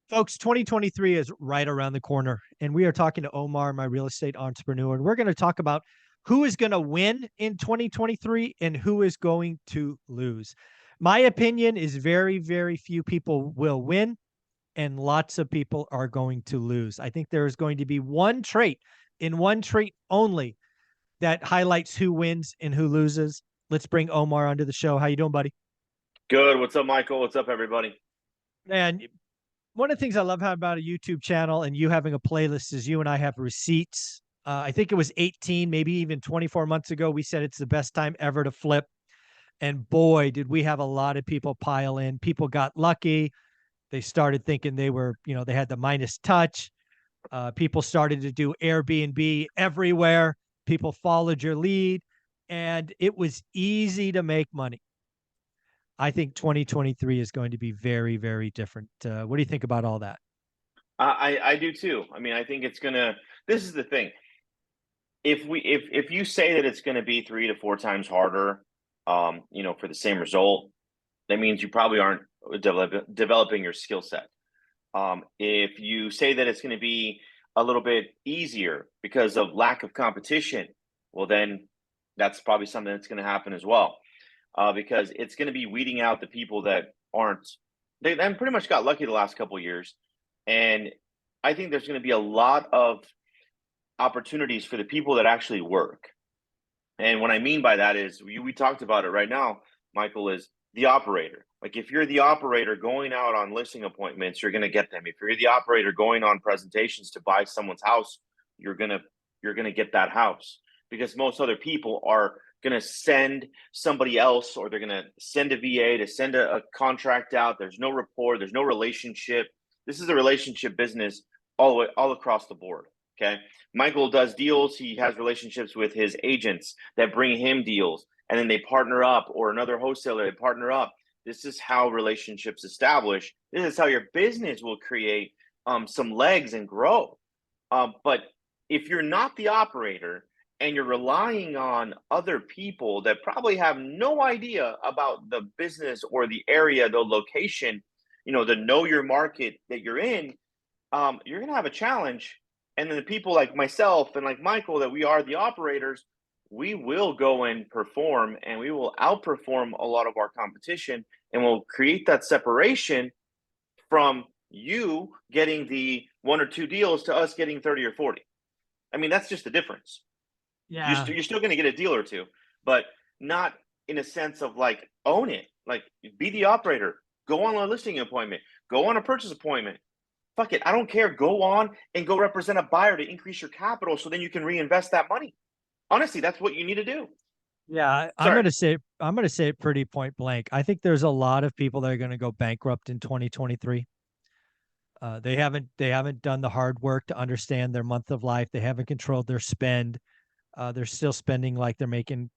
Folks, 2023 is right around the corner, and we are talking to Omar, my real estate entrepreneur, and we're going to talk about who is going to win in 2023 and who is going to lose. My opinion is very, very few people will win, and lots of people are going to lose. I think there is going to be one trait and one trait only that highlights who wins and who loses. Let's bring Omar onto the show. How you doing, buddy? Good. What's up, Michael? What's up, everybody? And one of the things I love about a YouTube channel and you having a playlist is you and I have receipts. I think it was 18, maybe even 24 months ago. We said it's the best time ever to flip. And boy, did we have a lot of people pile in. People got lucky. They started thinking they were, they had the minus touch. People started to do Airbnb everywhere. People followed your lead, and it was easy to make money. I think 2023 is going to be very, very different. What do you think about all that? I do too. I mean, I think it's gonna. This is the thing. If you say that it's gonna be 3 to 4 times harder, for the same result, that means you probably aren't developing your skill set. If you say that it's gonna be a little bit easier because of lack of competition, well, then that's probably something that's gonna happen as well. Because it's going to be weeding out the people that aren't. They pretty much got lucky the last couple of years, and I think there's going to be a lot of opportunities for the people that actually work. And what I mean by that is we talked about it right now, Michael, is the operator. Like if you're the operator going out on listing appointments, you're going to get them. If you're the operator going on presentations to buy someone's house, you're going to get that house, because most other people are going to send somebody else, or they're going to send a VA to send a contract out. There's no rapport. There's no relationship. This is a relationship business all across the board. Okay. Michael does deals. He has relationships with his agents that bring him deals, and then they partner up, or another wholesaler, they partner up. This is how relationships establish. This is how your business will create some legs and grow. But if you're not the operator, and you're relying on other people that probably have no idea about the business or the area, the location, the know your market that you're in, you're going to have a challenge. And then the people like myself and like Michael, that we are the operators, we will go and perform, and we will outperform a lot of our competition, and we'll create that separation from you getting the 1 or 2 deals to us getting 30 or 40. I mean, that's just the difference. Yeah. You're still going to get a deal or two, but not in a sense of like own it. Like be the operator. Go on a listing appointment. Go on a purchase appointment. Fuck it. I don't care. Go on and go represent a buyer to increase your capital, so then you can reinvest that money. Honestly, that's what you need to do. Yeah, Sorry. I'm gonna say it pretty point blank. I think there's a lot of people that are going to go bankrupt in 2023. They haven't done the hard work to understand their month of life. They haven't controlled their spend. They're still spending like they're making.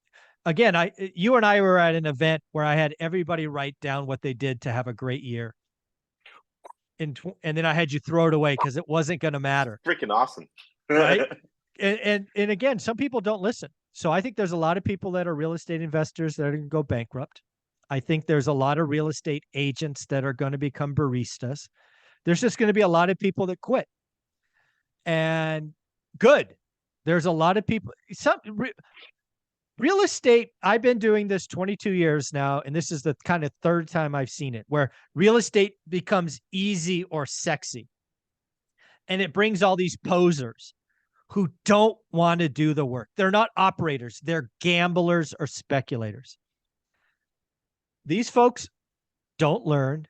Again, you and I were at an event where I had everybody write down what they did to have a great year, and then I had you throw it away because it wasn't going to matter, Freaking awesome. right? And again, some people don't listen. So I think there's a lot of people that are real estate investors that are going to go bankrupt. I think there's a lot of real estate agents that are going to become baristas. There's just going to be a lot of people that quit. And good. There's a lot of people. Real estate, I've been doing this 22 years now, and this is the kind of third time I've seen it, where real estate becomes easy or sexy. And it brings all these posers who don't want to do the work. They're not operators. They're gamblers or speculators. These folks don't learn.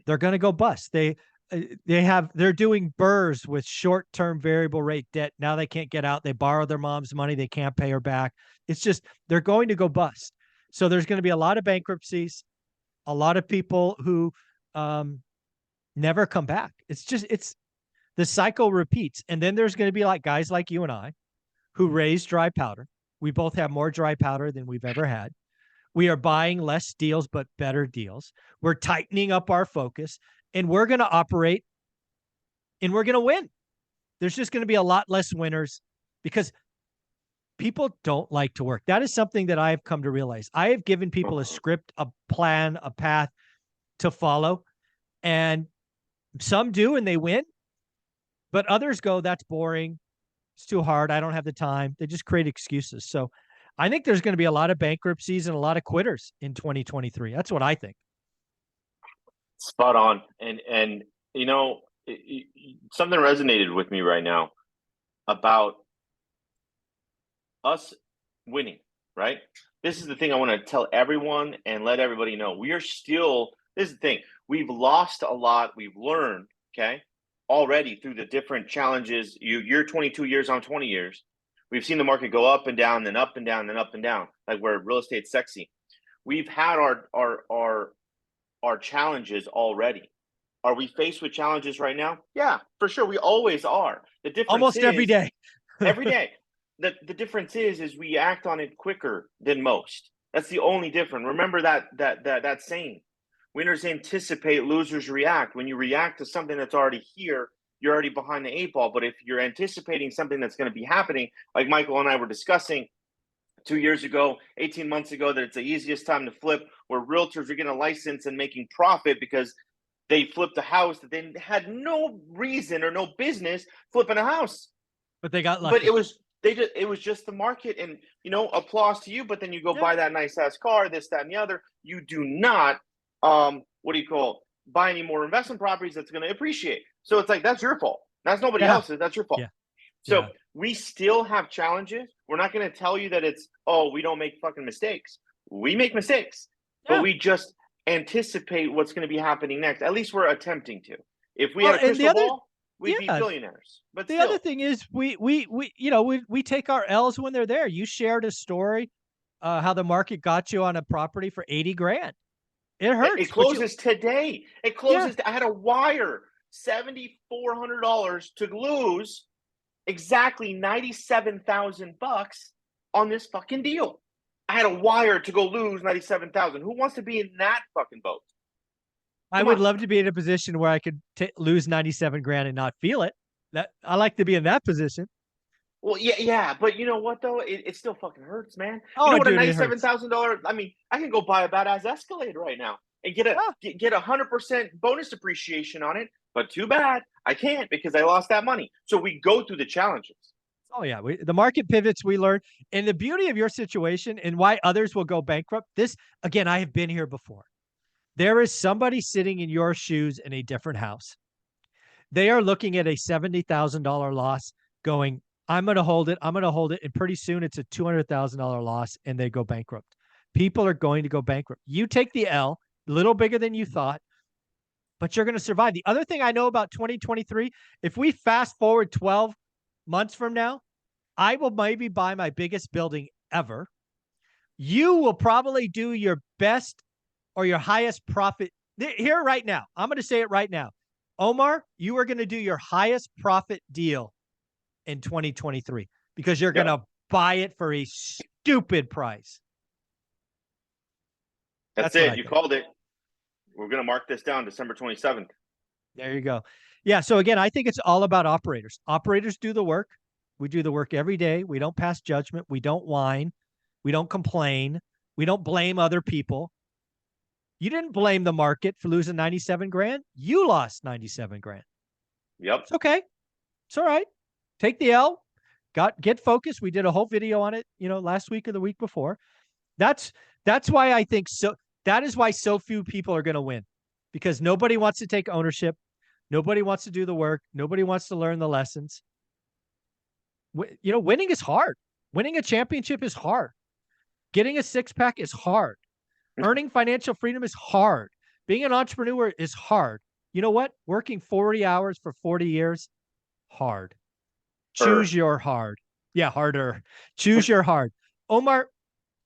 They're going to go bust. They're doing burrs with short-term variable rate debt. Now they can't get out. They borrow their mom's money. They can't pay her back. It's just, they're going to go bust. So there's going to be a lot of bankruptcies, a lot of people who never come back. It's the cycle repeats. And then there's going to be like guys like you and I who raise dry powder. We both have more dry powder than we've ever had. We are buying less deals, but better deals. We're tightening up our focus, and we're going to operate, and we're going to win. There's just going to be a lot less winners because people don't like to work. That is something that I have come to realize. I have given people a script, a plan, a path to follow, and Some do and they win, but others go, that's boring. It's too hard. I don't have the time. They just create excuses. So I think there's going to be a lot of bankruptcies and a lot of quitters in 2023. That's what I think. Spot on. And something resonated with me right now about us winning, right? This is the thing I want to tell everyone and let everybody know. We are still, this is the thing. We've lost a lot. We've learned, okay, already through the different challenges. You're 22 years, I'm 20 years. We've seen the market go up and down, then up and down, then up and down, like where real estate's sexy. We've had our challenges already. Are we faced with challenges right now? Yeah, for sure. We always are. The difference almost every day. every day. The difference is we act on it quicker than most. That's the only difference. Remember that saying. Winners anticipate, losers react. When you react to something that's already here, you're already behind the eight ball. But if you're anticipating something that's going to be happening, like Michael and I were discussing 2 years ago, 18 months ago, that it's the easiest time to flip, where realtors are getting a license and making profit because they flipped a house that they had no reason or no business flipping a house. But they got lucky. But it was just the market, and applause to you. But then you go buy that nice ass car, this, that, and the other. You do not buy any more investment properties that's going to appreciate. So it's like, that's your fault. That's nobody else's. That's your fault. Yeah. So we still have challenges. We're not going to tell you that it's, we don't make fucking mistakes. We make mistakes, but we just anticipate what's going to be happening next. At least we're attempting to. If we had a crystal ball, we'd be billionaires. But the other thing is we take our L's when they're there. You shared a story how the market got you on a property for 80 grand. It hurts. It closes today. It closes. I had to wire $7,400 to lose exactly $97,000 on this fucking deal. I had a wire to go lose 97,000. Who wants to be in that fucking boat? I would love to be in a position where I could lose 97 grand and not feel it. I like to be in that position. Well, yeah, but you know what though? It still fucking hurts, man. Oh, you know what, dude, $97,000. I mean, I can go buy a badass Escalade right now and get 100% bonus depreciation on it. But too bad, I can't because I lost that money. So we go through the challenges. Oh yeah, the market pivots. We learn, and the beauty of your situation and why others will go bankrupt. This again, I have been here before. There is somebody sitting in your shoes in a different house. They are looking at a $70,000 loss, going, I'm going to hold it. I'm going to hold it. And pretty soon it's a $200,000 loss and they go bankrupt. People are going to go bankrupt. You take the L, a little bigger than you thought, but you're going to survive. The other thing I know about 2023, if we fast forward 12 months from now, I will maybe buy my biggest building ever. You will probably do your best or your highest profit here right now. I'm going to say it right now. Omar, you are going to do your highest profit deal in 2023 because you're going to buy it for a stupid price. That's it. You called it. We're going to mark this down December 27th. There you go. Yeah. So again, I think it's all about operators. Operators do the work. We do the work every day. We don't pass judgment. We don't whine. We don't complain. We don't blame other people. You didn't blame the market for losing 97 grand. You lost 97 grand. Yep. It's okay. It's all right. Take the L. Get focused. We did a whole video on it, last week or the week before. That's why I think so. That is why so few people are going to win, because nobody wants to take ownership. Nobody wants to do the work. Nobody wants to learn the lessons. Winning is hard. Winning a championship is hard. Getting a six-pack is hard. Earning financial freedom is hard. Being an entrepreneur is hard. You know what? Working 40 hours for 40 years, hard. Choose your hard. Yeah, harder. Choose your hard. Omar,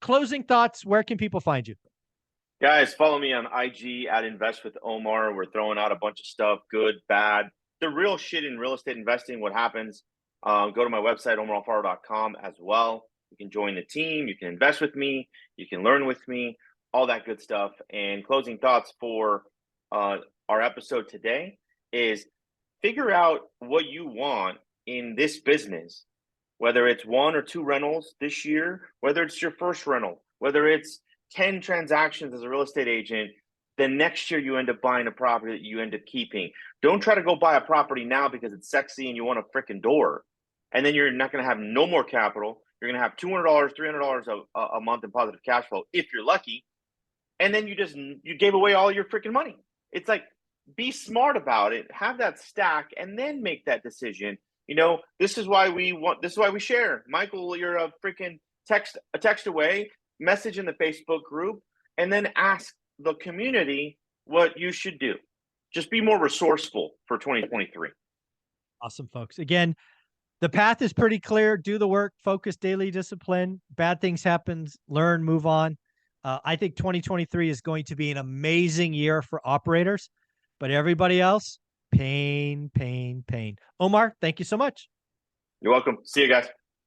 closing thoughts. Where can people find you? Guys, follow me on IG at Invest with Omar. We're throwing out a bunch of stuff, good, bad, the real shit in real estate investing, what happens. Go to my website, omaralfaro.com as well. You can join the team. You can invest with me. You can learn with me, all that good stuff. And closing thoughts for our episode today is figure out what you want in this business, whether it's 1 or 2 rentals this year, whether it's your first rental, whether it's 10 transactions as a real estate agent. then next year you end up buying a property that you end up keeping. Don't try to go buy a property now because it's sexy and you want a freaking door. And then you're not going to have no more capital. You're going to have $200, $300 a month in positive cash flow if you're lucky. And then you gave away all your freaking money. It's like, be smart about it, have that stack, and then make that decision. This is why we share. Michael, you're a freaking text away, message in the Facebook group, and then ask the community what you should do. Just be more resourceful for 2023. Awesome, folks. Again, the path is pretty clear. Do the work, focus, daily discipline. Bad things happen, learn, move on. I think 2023 is going to be an amazing year for operators, but everybody else, pain, pain, pain. Omar, thank you so much. You're welcome. See you guys.